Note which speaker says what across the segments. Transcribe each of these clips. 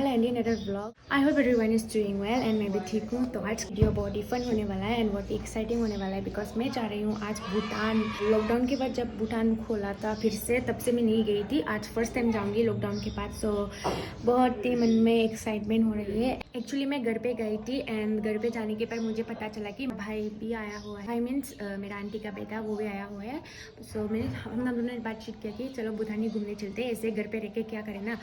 Speaker 1: And in other vlog. I hope everyone is doing well and मैं भी ठीक हूँ। तो आज वीडियो बहुत ही फन होने वाला है एंड बहुत ही एक्साइटिंग होने वाला है बिकॉज मैं जा रही हूँ आज भूटान। लॉकडाउन के बाद जब भूटान खोला था फिर से, तब से मैं नहीं गई थी। आज फर्स्ट टाइम जाऊँगी लॉकडाउन के बाद। सो बहुत ही मन में एक्साइटमेंट हो रही है। एक्चुअली मैं घर पे गई थी एंड घर पे जाने के बाद मुझे पता चला कि भाई भी आया हुआ है। भाई मीन्स मेरा आंटी का बेटा, वो भी आया हुआ है। सो हम दोनों ने बातचीत किया कि चलो भूटान ही घूमने चलते हैं, ऐसे घर पे रह के क्या करें ना।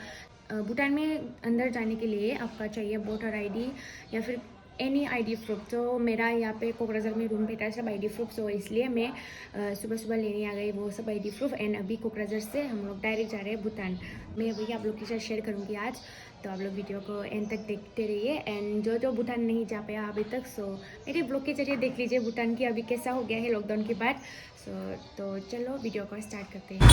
Speaker 1: भूटान में अंदर जाने के लिए आपका चाहिए वोटर आईडी या फिर एनी आईडी प्रूफ। तो मेरा यहाँ पे कोकराझार में रूम पे था सब आईडी प्रूफ। सो इसलिए मैं सुबह सुबह लेने आ गई वो सब आईडी प्रूफ एंड अभी कोकराझार से हम लोग डायरेक्ट जा रहे हैं भूटान। मैं वही आप लोग के साथ शेयर करूँगी आज, तो आप लोग वीडियो को एंड तक देखते रहिए। एंड जो भूटान नहीं जा पाया अभी तक, सो मेरे ब्लॉग के जरिए देख लीजिए भूटान की अभी कैसा हो गया है लॉकडाउन के बाद। तो चलो वीडियो को स्टार्ट करते हैं।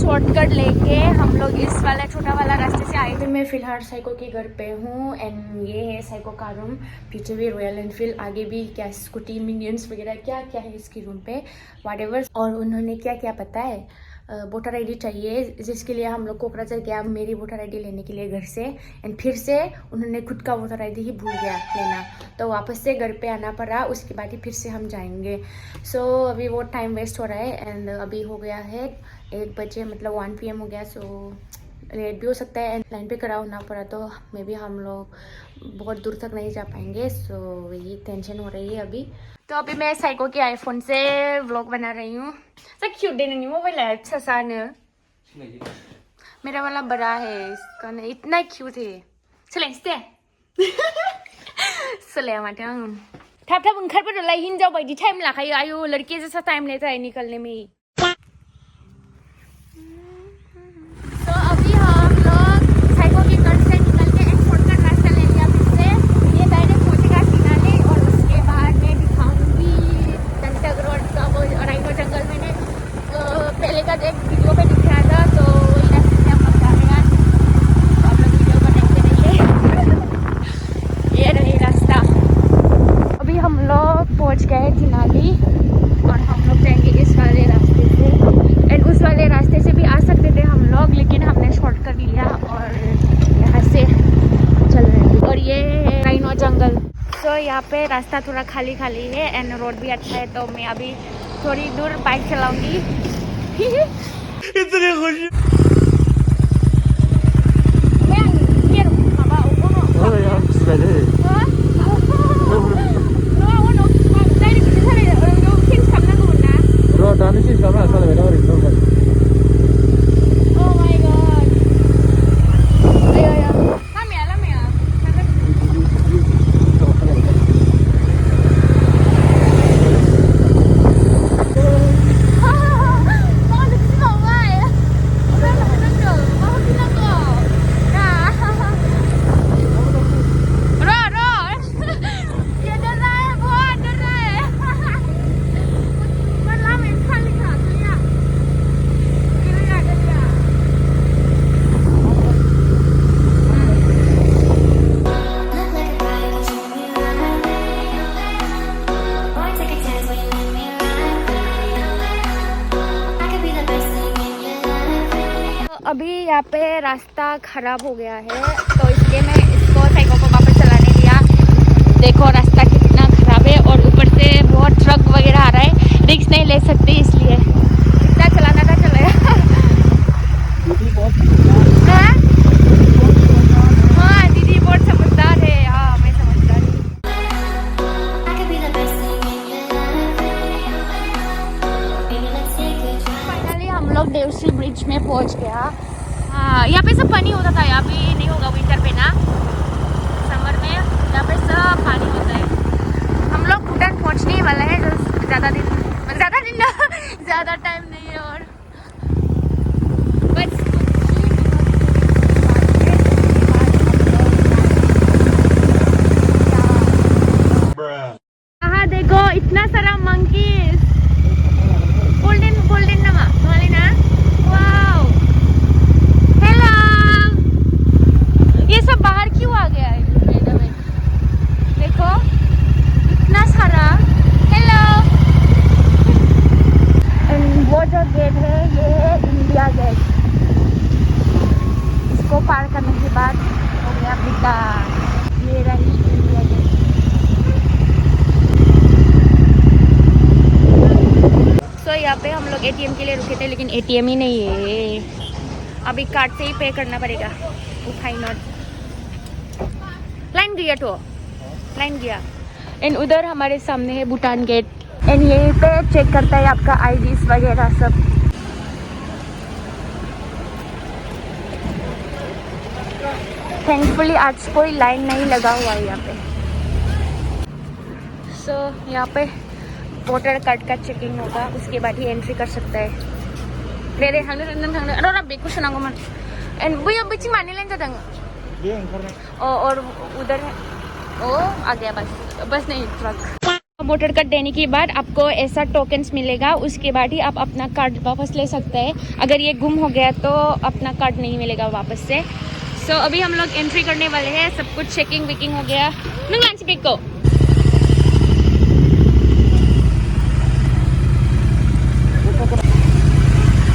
Speaker 1: शॉर्टकट लेके हम लोग इस वाला छोटा वाला रास्ते से आए थे। मैं फिलहाल साइको के घर पे हूँ एंड ये है साइको का रूम। पीछे भी रॉयल एनफील्ड, आगे भी क्या स्कूटी मिनियंस वगैरह क्या क्या है इसकी रूम पे, व्हाटएवर। और उन्होंने क्या क्या पता है, वोटर आईडी चाहिए जिसके लिए हम लोग कोकराझार गया मेरी वोटर आईडी लेने के लिए घर से। एंड फिर से उन्होंने खुद का वोटर आईडी ही भूल गया लेना, तो वापस से घर पे आना पड़ा। उसके बाद ही फिर से हम जाएंगे। सो अभी वो टाइम वेस्ट हो रहा है एंड अभी हो गया है 1 बजे, मतलब 1 PM हो गया। सो लेट भी हो सकता है एंड लाइन पे खड़ा होना पड़ा तो मे भी हम लोग बहुत दूर तक नहीं जा पाएंगे। सो ये टेंशन हो रही है अभी। तो अभी मैं साइको के आईफोन से व्लॉग बना रही हूँ। सब क्यूट दे नहीं मोबाइल है अच्छा सा न, मेरा वाला बड़ा है, इसका नहीं इतना क्यूट है। चले चले माटे थाप थाप ओंखारबोदोलाय हिनजाव बायदि टाइम लाखायो। आयु लड़की जैसा टाइम लेता है निकलने में ही। तो अभी हम लोग साइको के घर से निकल के एक शॉर्टकट रास्ता ले लिया फिर से। ये डायरेक्ट पहुंचेगा सिनाले और उसके बाद मैं दिखाऊंगी दंतक रोड का वो राइनो जंगल। मैंने पहले का एक वीडियो पे दिखाया था, तो वही रास्ते से हम लोग जा रहे हैं। तो आप लोग वीडियो को देखते रहिए। ये रही रास्ता। अभी हम लोग पहुंच गए तिनाली और हम लोग जाएंगे इस वाले रास्ते से एंड उस वाले रास्ते से भी आ सकते थे हम लोग, लेकिन हमने शॉर्ट कर लिया और यहाँ से चल रहे हैं। और ये है राइनो जंगल। तो यहाँ पे रास्ता थोड़ा खाली खाली है एंड रोड भी अच्छा है। तो मैं अभी थोड़ी दूर बाइक चलाऊंगी। इतनी खुशी अभी यहाँ पे रास्ता खराब हो गया है, तो इसलिए मैं इसको साइको को वापस चलाने दिया। देखो रास्ता कितना खराब है और ऊपर से बहुत ट्रक वगैरह आ रहा है, रिस्क नहीं ले सकते इसलिए कितना चलाना था चलेगा। हाँ दीदी बहुत समझदार है। हाँ मैं समझदार हूँ। फाइनली हम लोग देवश्री ब्रिज में पहुंच गया। हाँ यहाँ पे सब पानी होता था, यहाँ पे नहीं होगा विंटर पे ना, समर में यहाँ पे सब पानी होता है। हम लोग भूटान पहुँचने वाला है ज़्यादा बाहर क्यों आ गया है एकदम? देखो इतना सारा। हेलो। वो जो गेट है ये है इंडिया गेट। इसको पार करने के बाद हो गया भूटान। ये रही इंडिया गेट। सो यहाँ पे हम लोग एटीएम के लिए रुके थे लेकिन एटीएम ही नहीं है। अभी कार्ड से ही पे करना पड़ेगा। उठाई नॉट लाइन गया तो लाइन गया। एंड उधर हमारे सामने है भूटान गेट। एंड यहीं पे चेक करता है आपका आईडीज वगैरह सब। थैंकफुली आज कोई लाइन नहीं लगा हुआ है यहाँ पे। सो यहाँ पे वोटर कार्ड का चेकिंग होगा, उसके बाद ही एंट्री कर सकता है। रे रे थांनो थांनो अरे ना बेग को सुनांगो मन। एंड भैया बिची माने लेन जादों। ये अंकल और उधर है। ओ आ गया बस नहीं ट्रक। वोटर कार्ड देने के बाद आपको ऐसा टोकन्स मिलेगा, उसके बाद ही आप अपना कार्ड वापस ले सकते हैं। अगर ये गुम हो गया तो अपना कार्ड नहीं मिलेगा वापस से। सो अभी हम लोग एंट्री करने वाले हैं। सब कुछ चेकिंग वेकिंग हो गया। नंग बेग को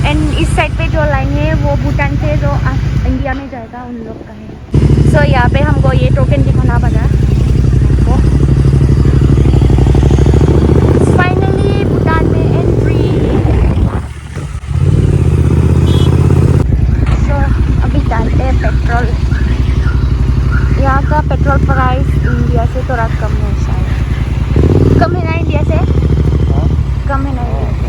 Speaker 1: एंड इस साइड पे जो लाइन है वो भूटान से जो इंडिया में जाएगा उन लोग का है। सो यहाँ पे हमको ये टोकन दिखाना पड़ा। फाइनली भूटान में एंट्री। सो अभी डालते हैं पेट्रोल। यहाँ का पेट्रोल प्राइस इंडिया से थोड़ा कम है शायद। कम है ना इंडिया से? कम है ना इंडिया से?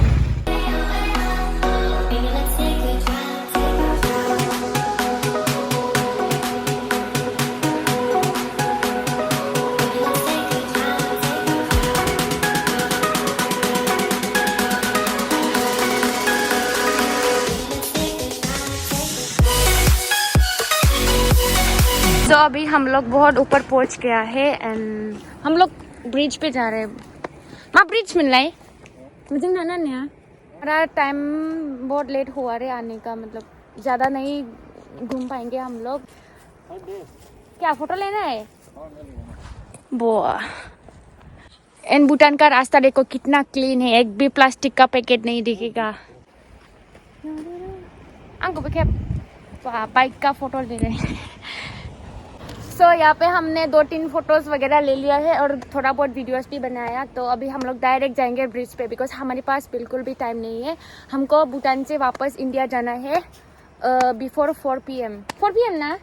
Speaker 1: तो अभी हम लोग बहुत ऊपर पहुंच गया है एंड हम लोग ब्रिज पे जा रहे हैं। माँ ब्रिज मिल रहा है मुझे ना हमारा टाइम बहुत लेट हुआ रे आने का, मतलब ज़्यादा नहीं घूम पाएंगे हम लोग। क्या फोटो लेना है? वो एंड भूटान का रास्ता देखो कितना क्लीन है, एक भी प्लास्टिक का पैकेट नहीं दिखेगा। अंकल बाइक का फोटो ले रहे हैं। सो यहाँ पे हमने 2-3 फोटोज़ वगैरह ले लिया है और थोड़ा बहुत वीडियोस भी बनाया। तो अभी हम लोग डायरेक्ट जाएंगे ब्रिज पे बिकॉज हमारे पास बिल्कुल भी टाइम नहीं है। हमको भूटान से वापस इंडिया जाना है बिफोर 4 PM। 4 PM ना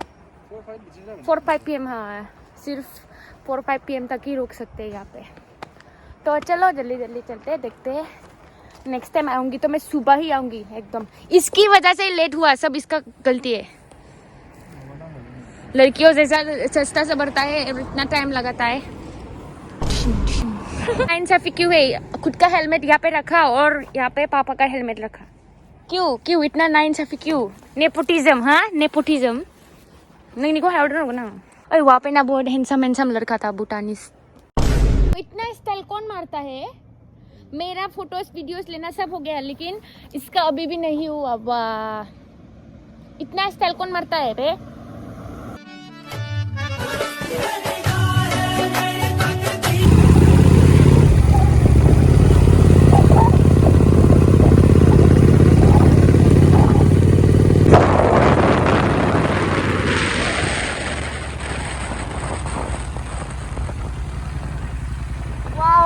Speaker 1: 4-5 PM। हाँ सिर्फ 4-5 PM तक ही रुक सकते हैं यहाँ पे। तो चलो जल्दी जल्दी चलते हैं, देखते हैं। नेक्स्ट टाइम आऊँगी तो मैं सुबह ही आऊँगी एकदम। इसकी वजह से लेट हुआ, सब इसका गलती है। लड़कियों जैसा सस्ता सा बढ़ता है इतना टाइम लगाता है। नाइंसाफी क्यों है? खुद का हेलमेट यहाँ पे रखा और यहाँ पे पापा का हेलमेट रखा। क्यों इतना नाइंसाफी क्यों? नेपोटिज्म। हाँ नेपोटिज्म नहीं निको है ना। अरे वहाँ पे ना बहुत हैंडसम लड़का था भूटानीस। इतना स्टाइल कौन मारता है? मेरा फोटोज वीडियोस लेना सब हो गया लेकिन इसका अभी भी नहीं हुआ। वाह इतना स्टाइल कौन मारता है बे?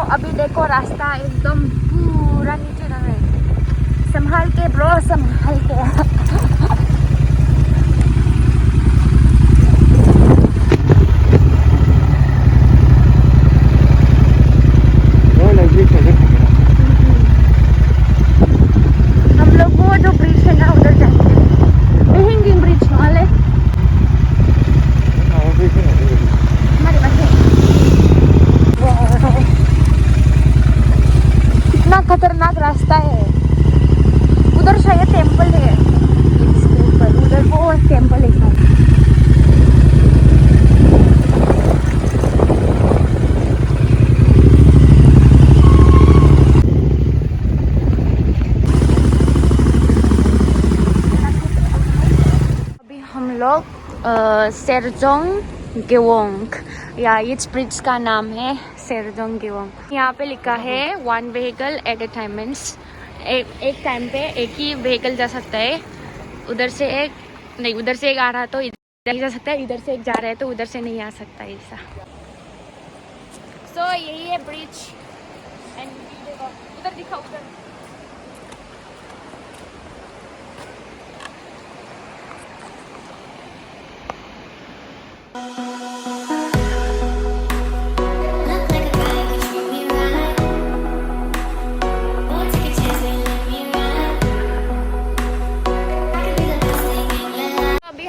Speaker 1: अभी देखो रास्ता एकदम पूरा नीचे ना है। संभाल के ब्रो, संभाल के। हम लोग वो जो ब्रिज है ना उधर जाएंगे। हैंगिंग ब्रिज वाले हमारे पास है। कितना खतरनाक रास्ता है। उधर शायद टेंपल है, इसके ऊपर उधर वो टेंपल है शायद। अभी हम लोग सेरजोंग गेवोंग, या इस ब्रिज का नाम है सेरजोंग गेवोंग। यहाँ पे लिखा है 1 व्हीकल एट ए टाइम, मीन्स एक टाइम पे एक ही व्हीकल जा सकता है। उधर से एक नहीं, उधर से एक आ रहा तो इधर ही जा सकता है, इधर से एक जा रहा है तो उधर से नहीं आ सकता ऐसा। सो यही है ब्रिज एंड उधर दिखा उधर।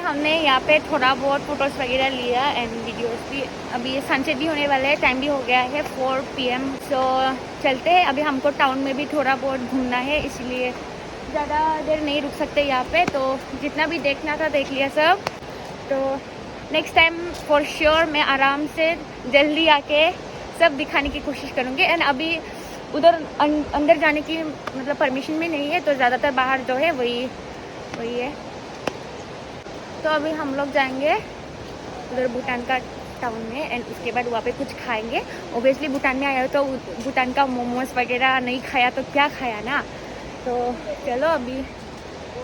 Speaker 1: हमने यहाँ पे थोड़ा बहुत फोटोज वगैरह लिया एंड वीडियोस भी। अभी सनसेट भी होने वाला है, टाइम भी हो गया है 4 PM। सो चलते हैं, अभी हमको टाउन में भी थोड़ा बहुत घूमना है, इसलिए ज़्यादा देर नहीं रुक सकते यहाँ पे। तो जितना भी देखना था देख लिया सब। तो नेक्स्ट टाइम फॉर श्योर मैं आराम से जल्दी आके सब दिखाने की कोशिश करूँगी। एंड अभी उधर अंदर जाने की मतलब परमिशन भी नहीं है, तो ज़्यादातर बाहर जो है वही है। तो अभी हम लोग जाएंगे उधर भूटान का टाउन में एंड उसके बाद वहाँ पे कुछ खाएंगे। ओबियसली भूटान में आया हो तो भूटान का मोमोज वगैरह नहीं खाया तो क्या खाया ना। तो चलो अभी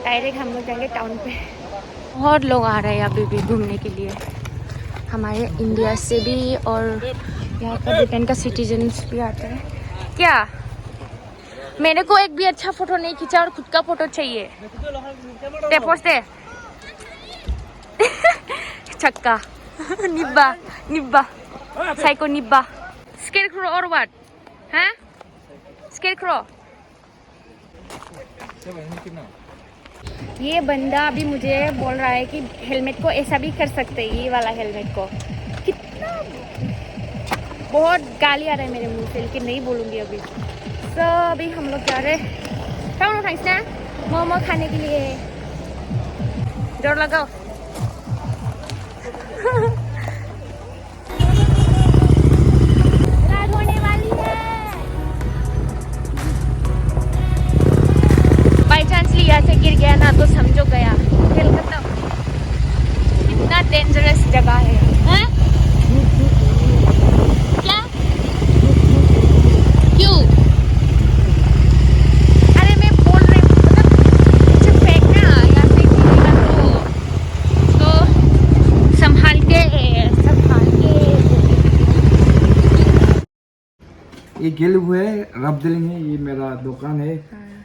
Speaker 1: डायरेक्ट हम लोग जाएंगे टाउन पे। बहुत लोग आ रहे हैं अभी भी घूमने के लिए, हमारे इंडिया से भी और यहाँ का भूटान का सिटीजन्स भी आते हैं। क्या मेरे को एक भी अच्छा फोटो नहीं खींचा और खुद का फोटो चाहिए। छक्का निब्बा साइको निब्बा स्केरक्रो और व्हाट हैं स्केरक्रो। ये बंदा अभी मुझे बोल रहा है कि हेलमेट को ऐसा भी कर सकते हैं, ये वाला हेलमेट को। कितना बहुत गाली आ रहा है मेरे मुंह से, लेकिन नहीं बोलूँगी अभी। तो अभी हम लोग जा रहे टाउन ना मोमो खाने के लिए। जोर लगाओ। रात होने वाली है। बाई चांस लिया से गिर गया ना तो समझो गया, खेल खत्म। कितना डेंजरस जगह है, हैं? क्या? क्यों? अरे मैं बोल रही हूँ मतलब फेंकना या फिर तो संभाल के।
Speaker 2: ये गिल हुए रबदिलिंग है, ये मेरा दुकान है।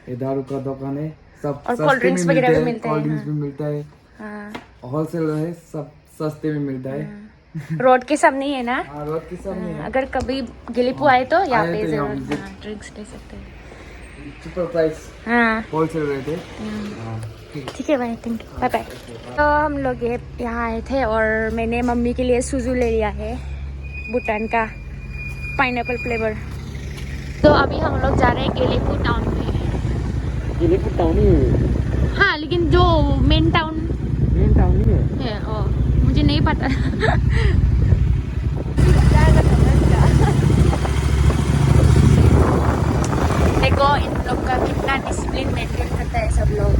Speaker 2: ये दारू का दुकान है, सब
Speaker 1: और कोल्ड ड्रिंक्स वगैरह भी मिलते हैं।
Speaker 2: कोल्ड ड्रिंक्स भी मिलता है, होलसेल है, सब सस्ते में मिलता है।
Speaker 1: रोड के सामने ही है ना?
Speaker 2: हाँ, रोड के सामने है।
Speaker 1: अगर कभी गिलीपू आए तो यहाँ पे जरूर ड्रिंक्स ले सकते हैं।
Speaker 2: सुपर प्राइस,
Speaker 1: हाँ
Speaker 2: होलसेल रेट है।
Speaker 1: ठीक है भाई, थैंक यू, बाय बाय। तो हम लोग यहाँ आए थे और मैंने मम्मी के लिए सुजू ले लिया है, भूटान का पाइनएप्पल फ्लेवर। तो अभी हम लोग जा रहे हैं गेलीपू टाउन में।
Speaker 2: गेलीपू टाउन ही है?
Speaker 1: हाँ, लेकिन जो मेन टाउन
Speaker 2: ही है।
Speaker 1: ओ, मुझे नहीं पता। देखो इन लोग का कितना डिसिप्लिन मेंटेन करता है सब लोग।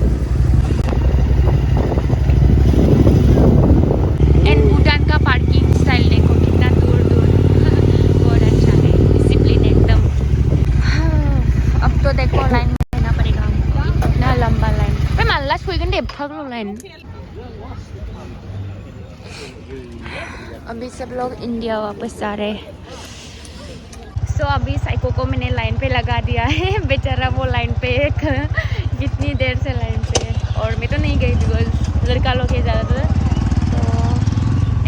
Speaker 1: एंड भूटान का पार्किंग स्टाइल देखो कितना दूर बहुत अच्छा है, डिसिप्लिन एकदम। अब तो देखो लाइन में रहना पड़ेगा हमको, इतना लंबा लाइन। माला छुई गन डेप थक लो लाइन। अभी सब लोग इंडिया वापस जा रहे हैं। सो अभी साइको को मैंने लाइन पे लगा दिया है, बेचारा वो लाइन पे कितनी देर से लाइन पे है। और मैं तो नहीं गई बिकॉज लड़का लोग है ज़्यादातर, तो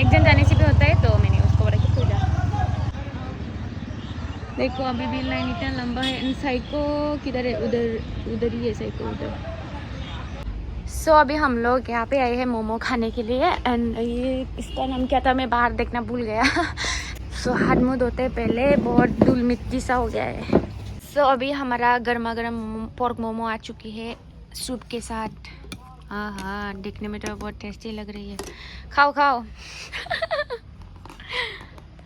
Speaker 1: एक जन जाने से भी होता है, तो मैंने उसको बोला कि तू जा। देखो अभी भी लाइन इतना लंबा है। एंड साइको किधर है? उधर ही है साइको, उधर। सो अभी हम लोग यहाँ पे आए हैं मोमो खाने के लिए। एंड ये इसका नाम क्या था मैं बाहर देखना भूल गया। सो हाथ मुँह धोते पहले बहुत धूल मिट्टी सा हो गया है। सो अभी हमारा गर्मा गर्म पोर्क मोमो आ चुकी है सूप के साथ। हाँ हाँ, देखने में तो बहुत टेस्टी लग रही है। खाओ खाओ।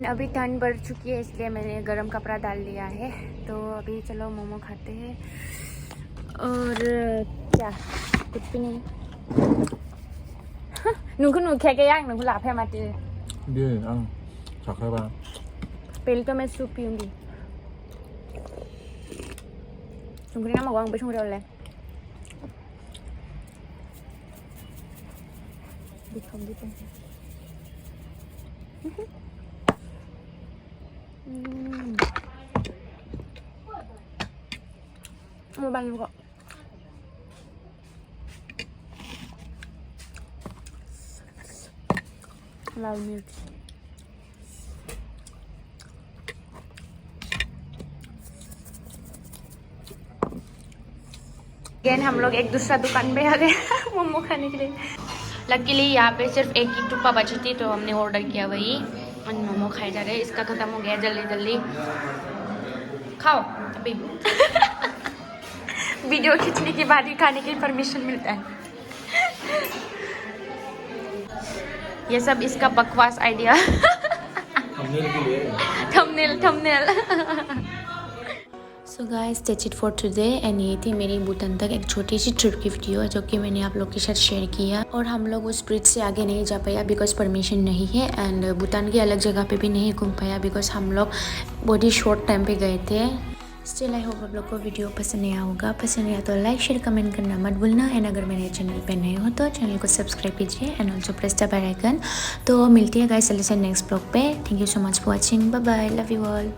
Speaker 1: अभी ठंड बढ़ चुकी है इसलिए मैंने गर्म कपड़ा डाल लिया है। तो अभी चलो मोमो खाते हैं। और क्या, कुछ भी नहीं। नुंखु खे के याक नुंखु लाभ है माती
Speaker 2: ये चखरा
Speaker 1: पहले तो मैं soup पीऊंगी Sungguh nama orang bersungguh oleh Dikom Mau bangun kok Love milk again हम लोग एक दूसरा दुकान पे आ गए मोमो खाने के लिए लकीली यहाँ पे सिर्फ एक ही टुप्पा बची थी तो हमने ऑर्डर किया वही और मोमो खाए जा रहे हैं इसका ख़त्म हो गया जल्दी जल्दी खाओ अभी वीडियो खींचने के बाद ही खाने की परमिशन मिलता है ये सब इसका बकवास idea thumbnail so guys that's it for today and ये थी मेरी भूटान तक एक छोटी सी ट्रिप की वीडियो जो कि मैंने आप लोग के साथ शेयर किया और हम लोग उस ब्रिज से आगे नहीं जा पाया बिकॉज परमिशन नहीं है एंड भूटान की अलग जगह पे भी नहीं घूम पाया बिकॉज हम लोग बहुत ही शॉर्ट टाइम पे गए थे स्टिल आई होप आप लोग को वीडियो पसंद आया होगा पसंद आया तो लाइक शेयर कमेंट करना मत भूलना एंड अगर मेरे चैनल पे नए हो तो चैनल को सब्सक्राइब कीजिए and also press the bell icon तो मिलती है गाइस नेक्स्ट ब्लॉग पे thank you so much for watching bye bye love you all